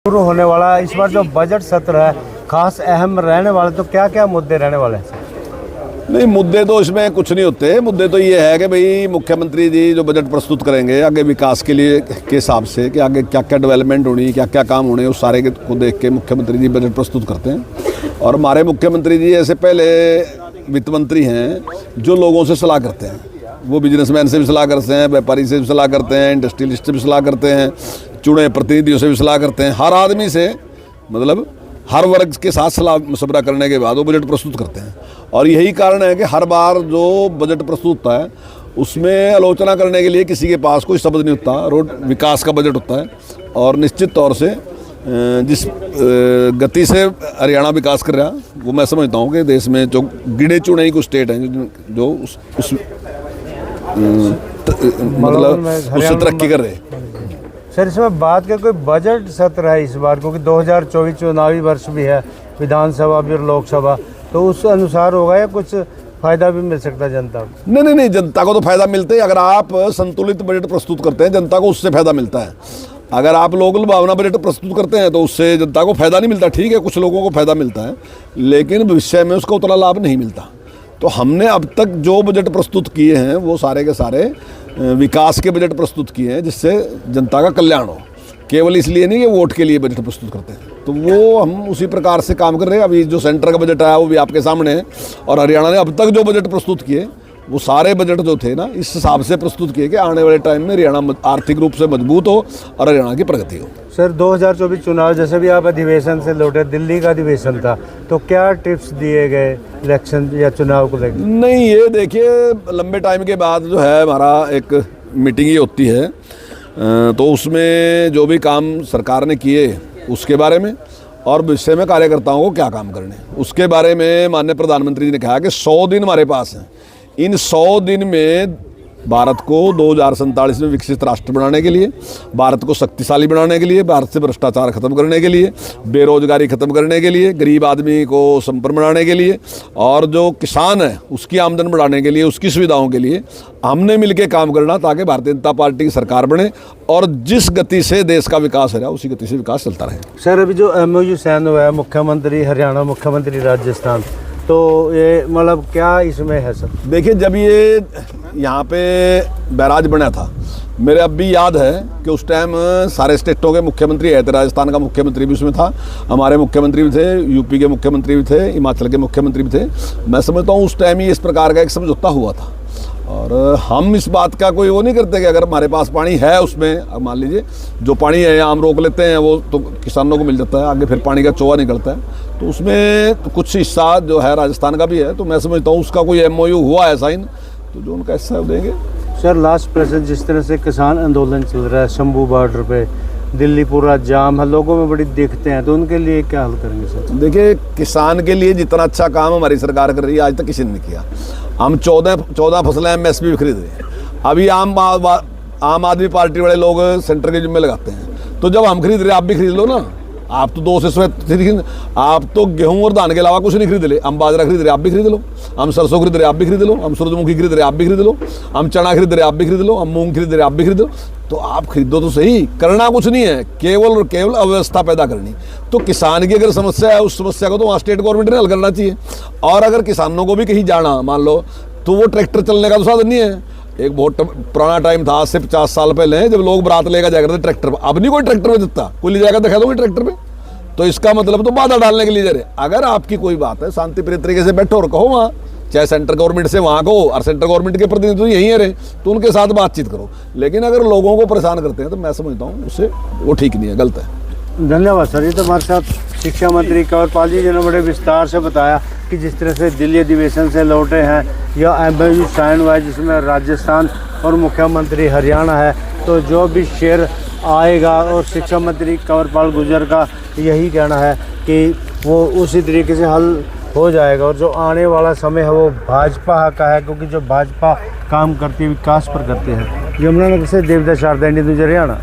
शुरू होने वाला इस बार जो बजट सत्र है खास अहम रहने वाले, तो क्या क्या मुद्दे रहने वाले हैं? नहीं, मुद्दे तो इसमें कुछ नहीं होते। मुद्दे तो ये है कि भाई मुख्यमंत्री जी जो बजट प्रस्तुत करेंगे आगे विकास के लिए के हिसाब से कि आगे क्या क्या डेवलपमेंट होनी, क्या क्या काम होने, उस सारे को देख के मुख्यमंत्री जी बजट प्रस्तुत करते हैं। और हमारे मुख्यमंत्री जी ऐसे पहले वित्त मंत्री हैं जो लोगों से सलाह करते हैं। वो बिजनेसमैन से भी सलाह करते हैं, व्यापारी से भी सलाह करते हैं, इंडस्ट्रियलिस्ट से भी सलाह करते हैं, चुने प्रतिनिधियों से भी सलाह करते हैं। हर आदमी से, मतलब हर वर्ग के साथ सलाह मशवरा करने के बाद वो बजट प्रस्तुत करते हैं। और यही कारण है कि हर बार जो बजट प्रस्तुत होता है उसमें आलोचना करने के लिए किसी के पास कोई शब्द नहीं होता। रोड विकास का बजट होता है और निश्चित तौर से जिस गति से हरियाणा विकास कर रहा, वो मैं समझता हूँ कि देश में जो गिने चुने ही कुछ स्टेट हैं जो उस मतलब उससे तरक्की कर रहे हैं। सर, इसमें बात का कोई बजट सत्र है इस बार, क्योंकि 2024 चुनावी वर्ष भी है, विधानसभा भी और लोकसभा, तो उस अनुसार होगा या कुछ फायदा भी मिल सकता है जनता को? नहीं, जनता को तो फायदा मिलता है। अगर आप संतुलित बजट प्रस्तुत करते हैं जनता को उससे फायदा मिलता है। अगर आप लोकल भावना बजट प्रस्तुत करते हैं तो उससे जनता को फायदा नहीं मिलता। ठीक है, कुछ लोगों को फायदा मिलता है, लेकिन भविष्य में उसका उतना लाभ नहीं मिलता। तो हमने अब तक जो बजट प्रस्तुत किए हैं वो सारे के सारे विकास के बजट प्रस्तुत किए हैं जिससे जनता का कल्याण हो। केवल इसलिए नहीं कि वोट के लिए बजट प्रस्तुत करते हैं। तो वो हम उसी प्रकार से काम कर रहे हैं। अभी जो सेंटर का बजट आया वो भी आपके सामने है, और हरियाणा ने अब तक जो बजट प्रस्तुत किए वो सारे बजट जो थे ना इस हिसाब से प्रस्तुत किए कि आने वाले टाइम में हरियाणा आर्थिक रूप से मजबूत हो और हरियाणा की प्रगति हो। सर, 2024 चुनाव जैसे भी आप अधिवेशन से लौटे, दिल्ली का अधिवेशन था, तो क्या टिप्स दिए गए इलेक्शन या चुनाव को लेकर? नहीं, ये देखिए लंबे टाइम के बाद जो है हमारा एक मीटिंग ही होती है, तो उसमें जो भी काम सरकार ने किए उसके बारे में और भविष्य में कार्यकर्ताओं को क्या काम करने उसके बारे में माननीय प्रधानमंत्री जी ने कहा कि 100 दिन हमारे पास हैं। इन 100 दिन में भारत को 2047 में विकसित राष्ट्र बनाने के लिए, भारत को शक्तिशाली बनाने के लिए, भारत से भ्रष्टाचार खत्म करने के लिए, बेरोजगारी खत्म करने के लिए, गरीब आदमी को संपन्न बनाने के लिए और जो किसान है उसकी आमदन बढ़ाने के लिए, उसकी सुविधाओं के लिए हमने मिलकर काम करना ताकि भारतीय जनता पार्टी की सरकार बने और जिस गति से देश का विकास हो रहा है उसी गति से विकास चलता रहे। सर, अभी जो MOU साइन हुआ है, मुख्यमंत्री हरियाणा, मुख्यमंत्री राजस्थान, तो ये मतलब क्या इसमें है सर? देखिए, जब ये यहाँ पे बैराज बना था, मेरे अब भी याद है कि उस टाइम सारे स्टेटों के मुख्यमंत्री आए थे। राजस्थान का मुख्यमंत्री भी उसमें था, हमारे मुख्यमंत्री भी थे, यूपी के मुख्यमंत्री भी थे, हिमाचल के मुख्यमंत्री भी थे। मैं समझता हूँ उस टाइम ही इस प्रकार का एक समझौता हुआ था। और हम इस बात का कोई वो नहीं करते कि अगर हमारे पास पानी है उसमें, अब मान लीजिए जो पानी है हम रोक लेते हैं वो तो किसानों को मिल जाता है, आगे फिर पानी का चोआ निकलता है। तो उसमें तो कुछ हिस्सा जो है राजस्थान का भी है, तो मैं समझता हूँ उसका कोई MOU हुआ है साइन, तो जो उनका हिस्सा है वो देंगे। सर, लास्ट प्रश्न, जिस तरह से किसान आंदोलन चल रहा है शंभू बॉर्डर पे, दिल्ली पूरा जाम है, लोगों में बड़ी दिक्कतें हैं, तो उनके लिए क्या हल करेंगे सर? देखिए, किसान के लिए जितना अच्छा काम हमारी सरकार कर रही है आज तक किसी ने नहीं किया। हम 14 फसलें MSP खरीद रहे हैं। अभी आम आदमी पार्टी वाले लोग सेंटर के जिम्मे लगाते हैं, तो जब हम खरीद रहे आप भी खरीद लो ना। आप तो 2 से आप तो गेहूं और धान के अलावा कुछ नहीं खरीद ले। हम बाजरा खरीद रहे आप भी खरीद लो, हम सरसों खरीद रहे आप भी खरीद लो, हम सूरजमुखी खरीद रहे आप भी खरीद लो, हम चना खरीद रहे आप भी खरीद लो, हम मूंग खरीद रहे आप भी खरीद लो। तो आप खरीदो तो सही, करना कुछ नहीं है, केवल और केवल अव्यवस्था पैदा करनी। तो किसान की अगर समस्या है उस समस्या को तो वहाँ स्टेट गवर्नमेंट ने हल करना चाहिए। और अगर किसानों को भी कहीं जाना मान लो तो वो ट्रैक्टर चलने का तो साधन नहीं है। एक बहुत पुराना टाइम था, आज से 50 साल पहले, जब लोग बारात लेकर जाया करते ट्रैक्टर पर। अब नहीं कोई ट्रैक्टर में देता, कोई ले जाकर दिखा दोगे ट्रैक्टर पे, तो इसका मतलब तो बाधा डालने के लिए जा रहे। अगर आपकी कोई बात है शांति प्रिय तरीके से बैठो और कहो वहाँ, चाहे सेंट्रल गवर्नमेंट से वहाँ कहो, और सेंट्रल गवर्नमेंट के प्रतिनिधि तो यहीं रहे तो उनके साथ बातचीत करो। लेकिन अगर लोगों को परेशान करते हैं तो मैं समझता हूँ उससे वो ठीक नहीं है, गलत है। धन्यवाद सर। ये तो हमारे साथ शिक्षा मंत्री कंवरपाल जी ने बड़े विस्तार से बताया कि जिस तरह से दिल्ली अधिवेशन से लौटे हैं या MOU साइन हुआ है जिसमें राजस्थान और मुख्यमंत्री हरियाणा है, तो जो भी शेयर आएगा, और शिक्षा मंत्री कंवरपाल गुर्जर का यही कहना है कि वो उसी तरीके से हल हो जाएगा। और जो आने वाला समय है वो भाजपा का है, क्योंकि जो भाजपा काम करती है विकास पर करती है। यमुनानगर से देवदास शारदा, इंडियन न्यूज़ हरियाणा।